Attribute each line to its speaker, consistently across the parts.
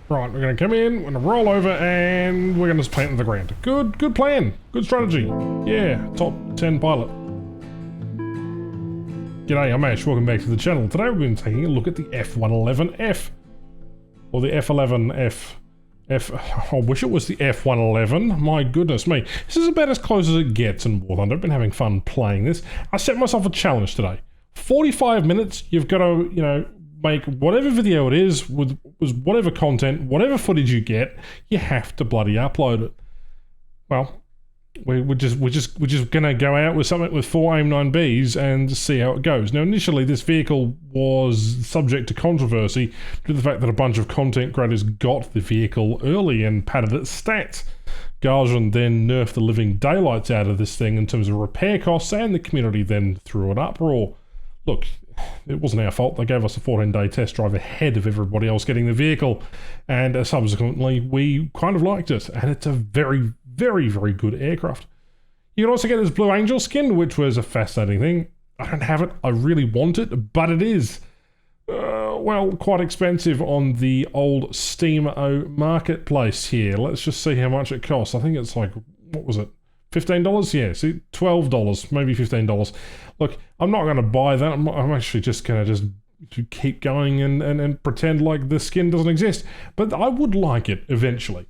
Speaker 1: Right, we're going to come in, we're going to roll over, and we're going to just plant in the ground. Good plan. Good strategy. Yeah, top 10 pilot. G'day, I'm Ash. Welcome back to the channel. Today we've been taking a look at the F11F. Or the F11F. I wish it was the F111. My goodness me. This is about as close as it gets in War Thunder. I've been having fun playing this. I set myself a challenge today. 45 minutes, you've got to, make whatever video it is, with whatever content, whatever footage you get, you have to bloody upload it. Well, we're just gonna go out with something with 4 AIM-9Bs and see how it goes. Now, initially, this vehicle was subject to controversy due to the fact that a bunch of content creators got the vehicle early and padded its stats. Gaijin then nerfed the living daylights out of this thing in terms of repair costs, and the community then threw an uproar. Look, it wasn't our fault. They gave us a 14-day test drive ahead of everybody else getting the vehicle, and subsequently we kind of liked it, and it's a very, very, very good aircraft. You can also get this Blue Angel skin, which was a fascinating thing. I don't have it. I really want it, but it is, well, quite expensive on the old Steam-O marketplace here. Let's just see how much it costs. I think it's like, what was it? $15? Yeah, see, $12, maybe $15. Look, I'm not going to buy that. I'm actually just going to keep going and pretend like the skin doesn't exist. But I would like it eventually.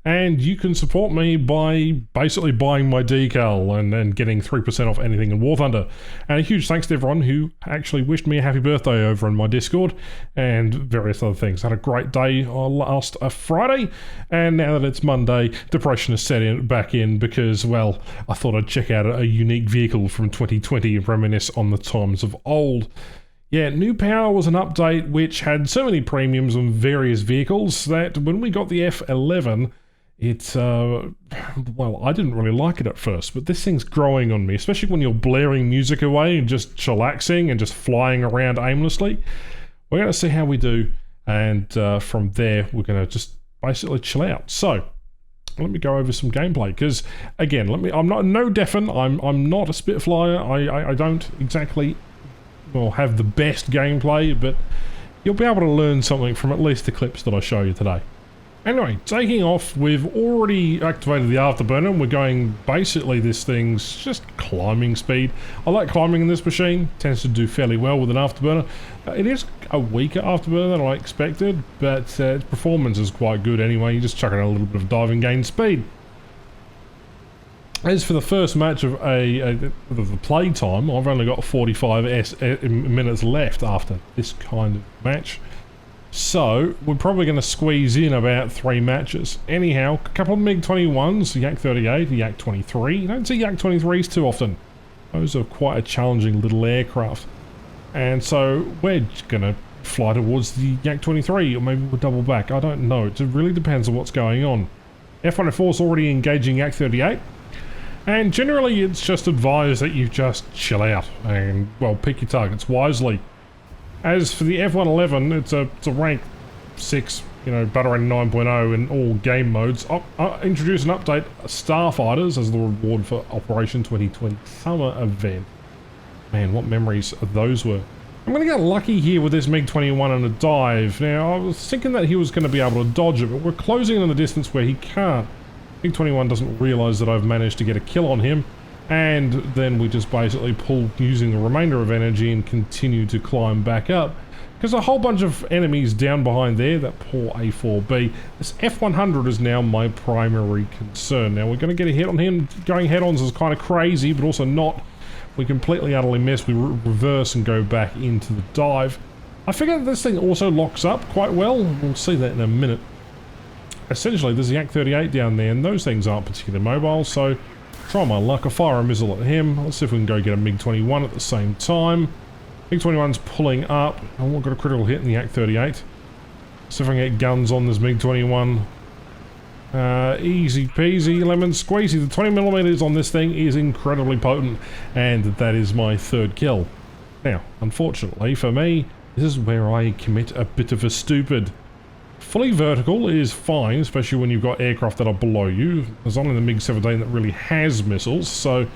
Speaker 1: And you can support me by basically buying my decal and getting 3% off anything in War Thunder. And a huge thanks to everyone who actually wished me a happy birthday over in my Discord and various other things. I had a great day last Friday, and now that it's Monday, depression is back in because, well, I thought I'd check out a unique vehicle from 2020 and reminisce on the times of old. Yeah, New Power was an update which had so many premiums on various vehicles that when we got the F11, it's, well, I didn't really like it at first, but this thing's growing on me, especially when you're blaring music away and just chillaxing and just flying around aimlessly. We're going to see how we do, and from there, we're going to just basically chill out. So, let me go over some gameplay, because, again, I'm not no deafened, I'm not a Spitfire, I don't exactly, well, have the best gameplay, but you'll be able to learn something from at least the clips that I show you today. Anyway, taking off, we've already activated the afterburner, and we're going, basically this thing's just climbing speed. I like climbing in this machine, tends to do fairly well with an afterburner. It is a weaker afterburner than I expected, but its performance is quite good anyway. You just chuck in a little bit of dive and gain speed. As for the first match of the play time, I've only got 45 minutes left after this kind of match. So, we're probably going to squeeze in about 3 matches. Anyhow, a couple of MiG-21s, Yak-38, Yak-23. You don't see Yak-23s too often. Those are quite a challenging little aircraft. And so, we're going to fly towards the Yak-23, or maybe we'll double back. I don't know. It really depends on what's going on. F-1F is already engaging Yak-38. And generally, it's just advised that you just chill out and, well, pick your targets wisely. As for the F111, it's a rank 6, Battering 9.0 in all game modes. Introduce an update, Starfighters, as the reward for Operation 2020 summer event. Man, what memories those were. I'm going to get lucky here with this MiG-21 on a dive. Now, I was thinking that he was going to be able to dodge it, but we're closing in on the distance where he can't. MiG-21 doesn't realise that I've managed to get a kill on him, and then we just basically pull using the remainder of energy and continue to climb back up. Because a whole bunch of enemies down behind there, that poor A4B. This F100 is now my primary concern. Now we're going to get a hit on him. Going head-ons is kind of crazy, but also not. We completely utterly miss. We reverse and go back into the dive. I figure that this thing also locks up quite well. We'll see that in a minute. Essentially, there's a Yak-38 down there, and those things aren't particularly mobile, so try my luck. I'll fire a missile at him. Let's see if we can go get a MiG-21 at the same time. MiG-21's pulling up. Oh, we've got a critical hit in the Yak-38. See if I can get guns on this MiG-21. Easy peasy, lemon squeezy. The 20mm on this thing is incredibly potent, and that is my 3rd kill. Now, unfortunately for me, this is where I commit a bit of a stupid. Fully vertical is fine, especially when you've got aircraft that are below you. There's only the MiG-17 that really has missiles, so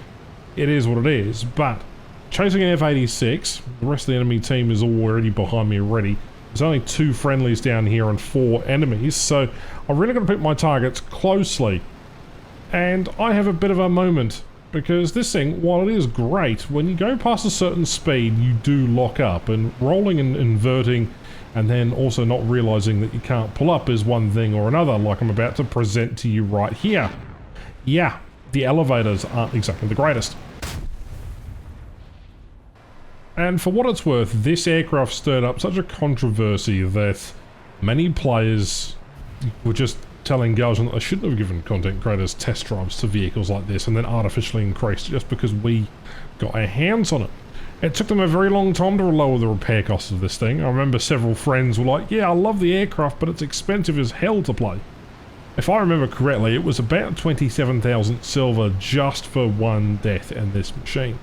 Speaker 1: it is what it is. But chasing an F-86, the rest of the enemy team is already behind me already. There's only 2 friendlies down here and 4 enemies, so I'm really going to pick my targets closely. And I have a bit of a moment, because this thing, while it is great, when you go past a certain speed, you do lock up, and rolling and inverting, and then also not realizing that you can't pull up is one thing or another, like I'm about to present to you right here. Yeah, the elevators aren't exactly the greatest. And for what it's worth, this aircraft stirred up such a controversy that many players were just telling Gaijin that they shouldn't have given content creators test drives to vehicles like this and then artificially increased just because we got our hands on it. It took them a very long time to lower the repair costs of this thing. I remember several friends were like, yeah, I love the aircraft, but it's expensive as hell to play. If I remember correctly, it was about 27,000 silver just for one death in this machine.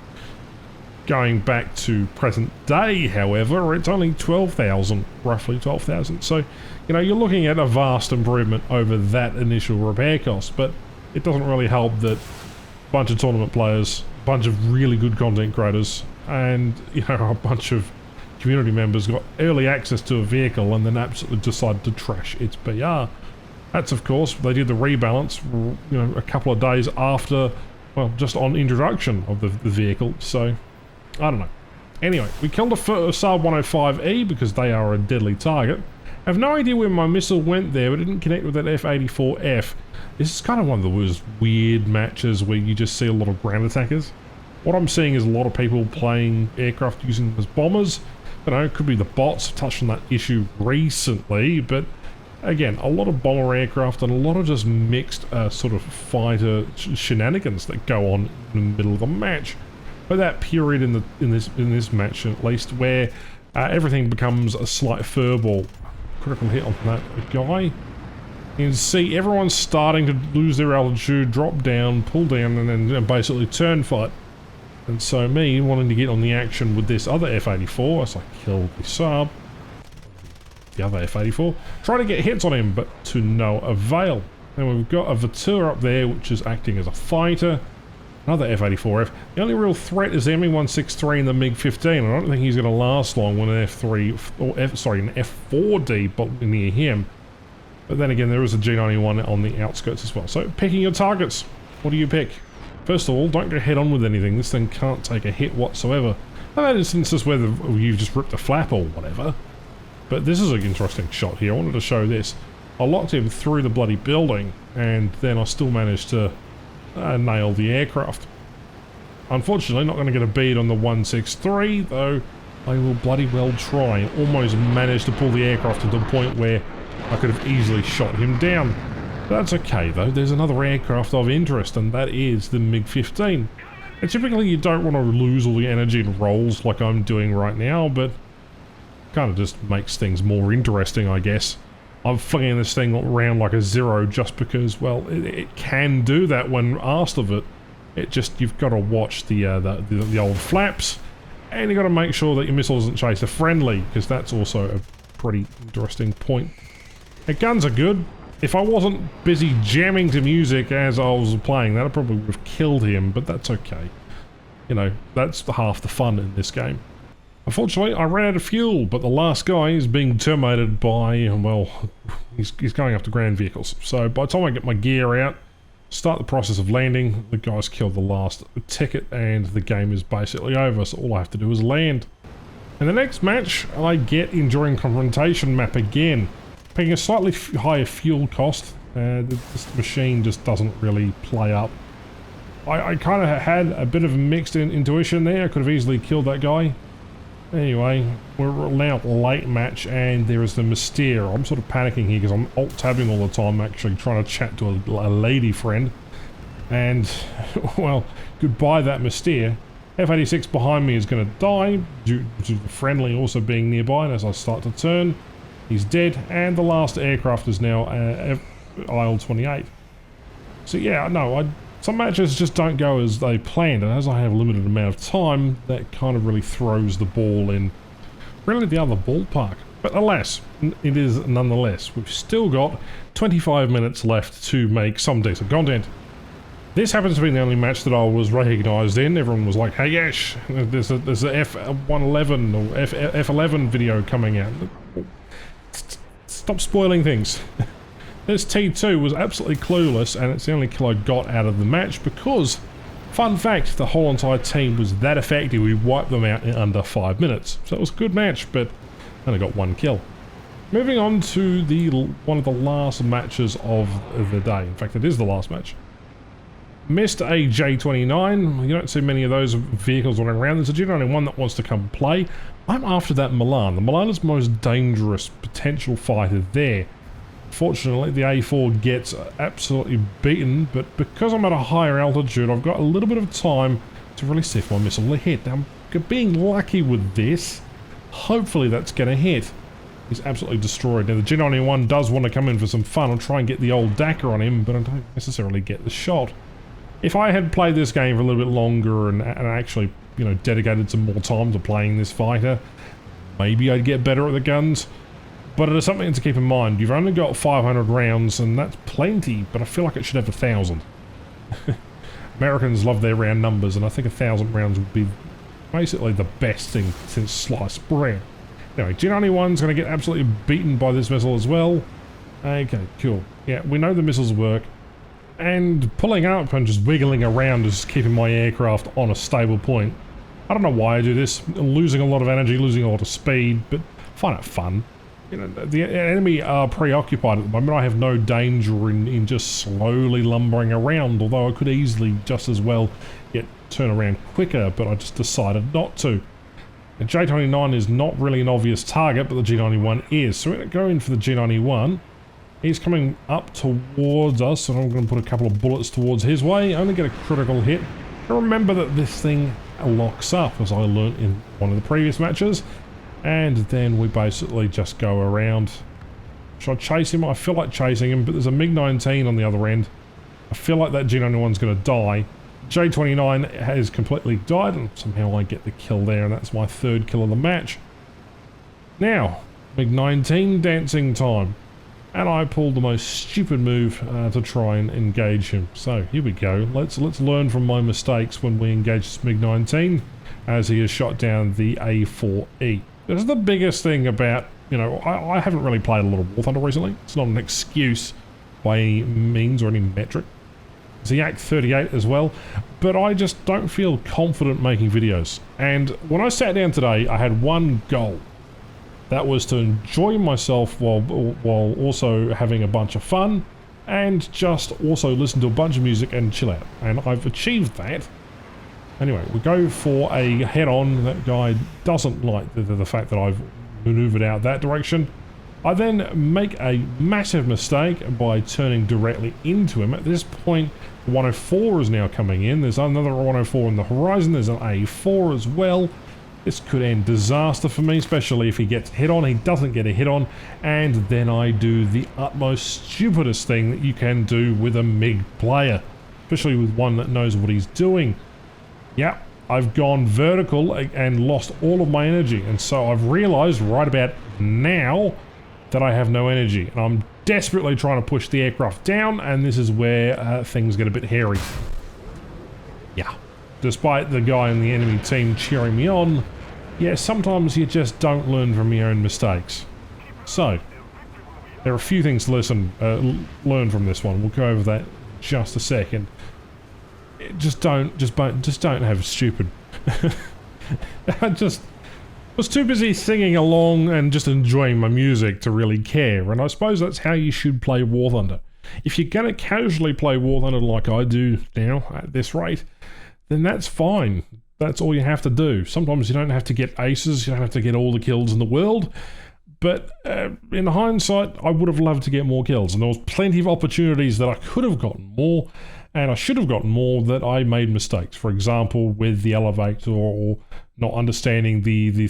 Speaker 1: Going back to present day, however, it's only 12,000, roughly 12,000. So, you know, you're looking at a vast improvement over that initial repair cost, but it doesn't really help that a bunch of tournament players, a bunch of really good content creators, and, you know, a bunch of community members got early access to a vehicle and then absolutely decided to trash its BR. That's, of course, they did the rebalance, you know, a couple of days after, well, just on introduction of the vehicle, so I don't know. Anyway, we killed a Saab 105E because they are a deadly target. I have no idea where my missile went there, but it didn't connect with that F-84F. This is kind of one of those weird matches where you just see a lot of ground attackers. What I'm seeing is a lot of people playing aircraft using them as bombers. I don't know, it could be the bots. I've touched on that issue recently, but again, a lot of bomber aircraft and a lot of just mixed sort of fighter shenanigans that go on in the middle of the match. But that period in this match, at least, where everything becomes a slight furball. Critical hit on that guy. You can see everyone's starting to lose their altitude, drop down, pull down, and then basically turn fight. And so me wanting to get on the action with this other F-84, as I killed the Saab, the other F-84, try to get hits on him, but to no avail. And we've got a Vatur up there, which is acting as a fighter. Another F-84F. The only real threat is the ME-163 and the MiG-15. I don't think he's going to last long when an F3, or an F4D near him. But then again, there is a G91 on the outskirts as well. So, picking your targets. What do you pick? First of all, don't go head on with anything. This thing can't take a hit whatsoever. Now, that instances where you've just ripped a flap or whatever. But this is an interesting shot here. I wanted to show this. I locked him through the bloody building, and then I still managed to nail the aircraft. Unfortunately, not going to get a bead on the 163, though I will bloody well try. Almost managed to pull the aircraft to the point where I could have easily shot him down. That's okay, though. There's another aircraft of interest, and that is the MiG-15. And typically you don't want to lose all the energy in rolls like I'm doing right now, but kind of just makes things more interesting, I guess. I'm flinging this thing around like a zero just because, well, it can do that when asked of it. It just, you've got to watch the old flaps, and you've got to make sure that your missile doesn't chase a friendly, because that's also a pretty interesting point. The guns are good. If I wasn't busy jamming to music as I was playing, that probably would have killed him, but that's okay. You know, that's half the fun in this game. Unfortunately, I ran out of fuel, but the last guy is being terminated by, well, he's going after ground vehicles. So by the time I get my gear out, start the process of landing, the guy's killed the last ticket and the game is basically over, so all I have to do is land. In the next match, I get Enduring Confrontation map again. Paying a slightly higher fuel cost, this machine just doesn't really play up. I kind of had a bit of a mixed intuition there. I could have easily killed that guy. Anyway, we're now late match and there is the Mystere. I'm sort of panicking here because I'm alt-tabbing all the time, actually trying to chat to a lady friend. And, well, goodbye that Mystere. F-86 behind me is going to die due to the friendly also being nearby, and as I start to turn, he's dead, and the last aircraft is now IL-28. So yeah, no, some matches just don't go as they planned, and as I have a limited amount of time, that kind of really throws the ball in really the other ballpark. But alas, it is nonetheless. We've still got 25 minutes left to make some decent content. This happens to be the only match that I was recognised in. Everyone was like, hey Yash, there's a F111 or F11 video coming out. stop spoiling things. This T2 was absolutely clueless, and it's the only kill I got out of the match because, fun fact, the whole entire team was that effective. We wiped them out in under 5 minutes. So it was a good match, but only got 1 kill. Moving on to one of the last matches of the day. In fact, it is the last match. Missed a J29. You don't see many of those vehicles running around. There's a J91 that wants to come play. I'm after that Milan. The Milan is the most dangerous potential fighter there. Fortunately, the A4 gets absolutely beaten, but because I'm at a higher altitude, I've got a little bit of time to really see if my missile will hit. Now, I'm being lucky with this. Hopefully that's going to hit. He's absolutely destroyed. Now, the G91 does want to come in for some fun. I'll try and get the old Dakar on him, but I don't necessarily get the shot. If I had played this game for a little bit longer and actually, you know, dedicated some more time to playing this fighter, maybe I'd get better at the guns. But it is something to keep in mind. You've only got 500 rounds, and that's plenty, but I feel like it should have 1,000. Americans love their round numbers, and I think 1,000 rounds would be basically the best thing since sliced bread. Anyway, G91's going to get absolutely beaten by this missile as well. Okay, cool. Yeah, we know the missiles work. And pulling up and just wiggling around is keeping my aircraft on a stable point. I don't know why I do this. I'm losing a lot of energy, losing a lot of speed, but I find it fun. You know, the enemy are preoccupied at the moment. I have no danger in just slowly lumbering around, although I could easily just as well turn around quicker, but I just decided not to. The J29 is not really an obvious target, but the G91 is. So we're going to go in for the G91. He's coming up towards us, and I'm going to put a couple of bullets towards his way. Only get a critical hit. And remember that this thing locks up, as I learnt in one of the previous matches. And then we basically just go around. Should I chase him? I feel like chasing him, but there's a MiG-19 on the other end. I feel like that G91's going to die. J29 has completely died, and somehow I get the kill there, and that's my 3rd kill of the match. Now, MiG-19 dancing time. And I pulled the most stupid move to try and engage him. So, here we go. Let's learn from my mistakes when we engage this MiG-19, as he has shot down the A4E. This is the biggest thing about, you know, I haven't really played a lot of War Thunder recently. It's not an excuse by any means or any metric. It's a Yak 38 as well, but I just don't feel confident making videos. And when I sat down today, I had one goal. That was to enjoy myself while also having a bunch of fun, and just also listen to a bunch of music and chill out. And I've achieved that. Anyway, we go for a head-on. That guy doesn't like the fact that I've maneuvered out that direction. I then make a massive mistake by turning directly into him. At this point, 104 is now coming in. There's another 104 on the horizon. There's an A4 as well. This could end disaster for me, especially if he gets hit on. He doesn't get a hit on, and then I do the utmost stupidest thing that you can do with a MiG player, especially with one that knows what he's doing. Yeah, I've gone vertical and lost all of my energy, and so I've realized right about now that I have no energy, and I'm desperately trying to push the aircraft down, and this is where things get a bit hairy. Yeah. Despite the guy in the enemy team cheering me on, yeah, sometimes you just don't learn from your own mistakes. So, there are a few things to learn from this one. We'll go over that in just a second. Just don't have stupid. I just was too busy singing along and just enjoying my music to really care, and I suppose that's how you should play War Thunder. If you're gonna casually play War Thunder like I do now at this rate, then that's fine. That's all you have to do. Sometimes you don't have to get aces, you don't have to get all the kills in the world, but in hindsight, I would have loved to get more kills, and there was plenty of opportunities that I could have gotten more, and I should have gotten more that I made mistakes. For example, with the elevator, or not understanding the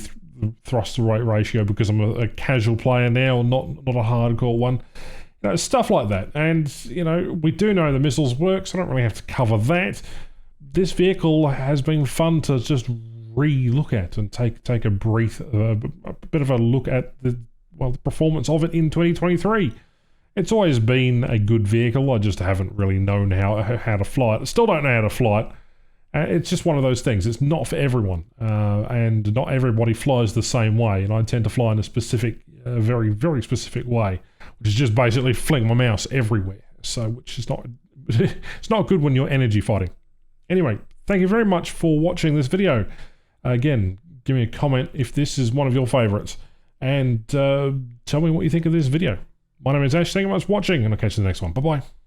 Speaker 1: thrust to rate ratio because I'm a casual player now, not a hardcore one. You know, stuff like that. And, you know, we do know the missiles work, so I don't really have to cover that. This vehicle has been fun to just re-look at and take a breath, a bit of a look at the performance of it in 2023. It's always been a good vehicle. I just haven't really known how to fly it. I still don't know how to fly it, It's just one of those things. It's not for everyone, and not everybody flies the same way. And I tend to fly in a specific, very, very specific way, which is just basically fling my mouse everywhere. So, which is not, it's not good when you're energy fighting. Anyway, thank you very much for watching this video. Again, give me a comment if this is one of your favorites, and tell me what you think of this video. My name is Ash. Thank you very much for watching, and I'll catch you in the next one. Bye bye.